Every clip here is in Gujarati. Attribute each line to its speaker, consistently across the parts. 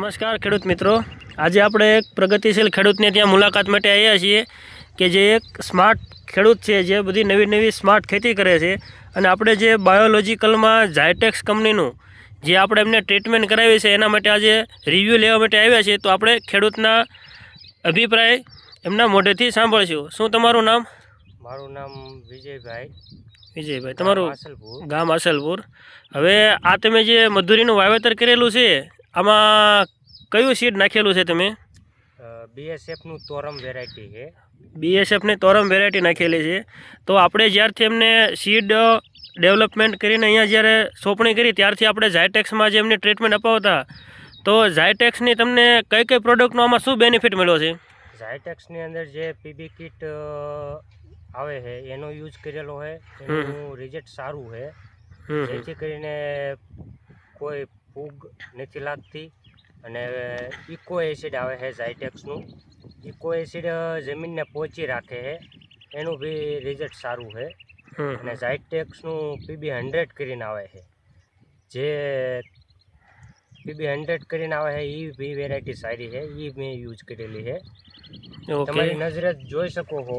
Speaker 1: નમસ્કાર ખેડૂત મિત્રો, આજે આપણે એક પ્રગતિશીલ ખેડૂતને ત્યાં મુલાકાત માટે આવ્યા છીએ કે જે એક સ્માર્ટ ખેડૂત છે, જે બધી નવી નવી સ્માર્ટ ખેતી કરે છે. અને આપણે જે બાયોલોજિકલમાં ઝાયટેક્સ કંપનીનું જે આપણે એમને ટ્રીટમેન્ટ કરાવી છે એના માટે આજે રિવ્યૂ લેવા માટે આવ્યા છીએ. તો આપણે ખેડૂતના અભિપ્રાય એમના મોઢેથી સાંભળશું. શું તમારું નામ?
Speaker 2: મારું નામ વિજયભાઈ.
Speaker 1: વિજયભાઈ, તમારું ગામ અસલપુર. હવે આ તમે જે મધુરીનું વાવેતર કરેલું છે, આમાં કયું સીડ નાખેલું છે તમે?
Speaker 2: બીએસએફનું તોરમ વેરાયટી છે.
Speaker 1: બીએસએફની તોરમ વેરાયટી નાખેલી છે. તો આપણે જ્યારથી એમને સીડ ડેવલપમેન્ટ કરીને અહીંયા જ્યારે સોંપણી કરી ત્યારથી આપણે ઝાયટેક્સમાં જે એમની ટ્રીટમેન્ટ અપાવતા, તો ઝાયટેક્સની તમને કઈ કઈ પ્રોડક્ટનો આમાં શું બેનિફિટ મળ્યો છે?
Speaker 2: ઝાયટેક્સની અંદર જે પીબી કિટ આવે છે એનો યુઝ કરેલો છે, એનું રિઝલ્ટ સારું છે. જેથી કરીને કોઈ ફૂગ નથી લાગતી. અને ઇકો એસિડ આવે છે ઝાયટેક્સનું. ઇકો એસિડ જમીનને પહોંચી રાખે છે, એનું બી રિઝલ્ટ સારું છે. અને ઝાયટેક્સનું પીબી 100 કરીને આવે છે, જે પીબી 100 કરીને આવે છે એ બી વેરાયટી સારી છે, એ મેં યુઝ કરેલી છે. તમારી નજરે જોઈ શકો છો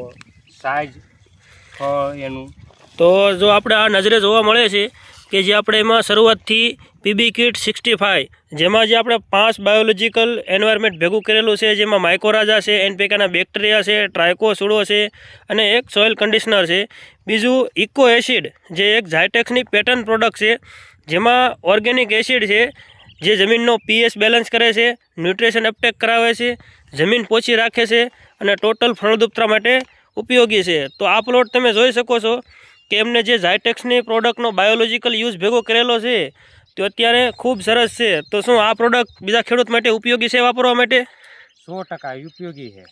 Speaker 2: સાઈઝ એનું.
Speaker 1: તો જો આપણે આ નજરે જોવા મળે છે કે જે આપણે એમાં શરૂઆતથી પીબી કિટ 65, જેમાં જે આપણે 5 બાયોલોજિકલ એન્વાયરમેન્ટ ભેગું કરેલું છે, જેમાં માઇકોરાઝા છે, એનપીકેના બેક્ટેરિયા છે, ટ્રાયકોસુડો છે અને એક સોઇલ કન્ડિશનર છે. બીજું ઇકો એસિડ, જે એક ઝાયટેક્સની પેટર્ન પ્રોડક્ટ છે, જેમાં ઓર્ગેનિક એસિડ છે, જે જમીનનો પીએચ બેલેન્સ કરે છે, ન્યુટ્રિશન અપટેક કરાવે છે, જમીન પોચી રાખે છે અને ટોટલ ફળદ્રુપતા માટે ઉપયોગી છે. તો આ પ્લોટ તમે જોઈ શકો છો કે એમને જે ઝાયટેક્સની પ્રોડક્ટનો બાયોલોજિકલ યુઝ ભેગો કરેલો છે તો અત્યારે ખૂબ સરસ છે. તો શું આ પ્રોડક્ટ બીજા ખેડૂત માટે ઉપયોગી છે વાપરવા માટે?
Speaker 2: 100% ઉપયોગી છે.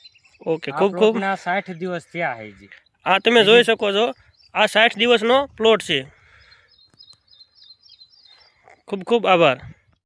Speaker 1: ઓકે, ખૂબ ખૂબ.
Speaker 2: 60 દિવસ થયા છે જી.
Speaker 1: આ તમે જોઈ શકો છો, આ 60 દિવસનો પ્લોટ છે. ખૂબ ખૂબ આભાર.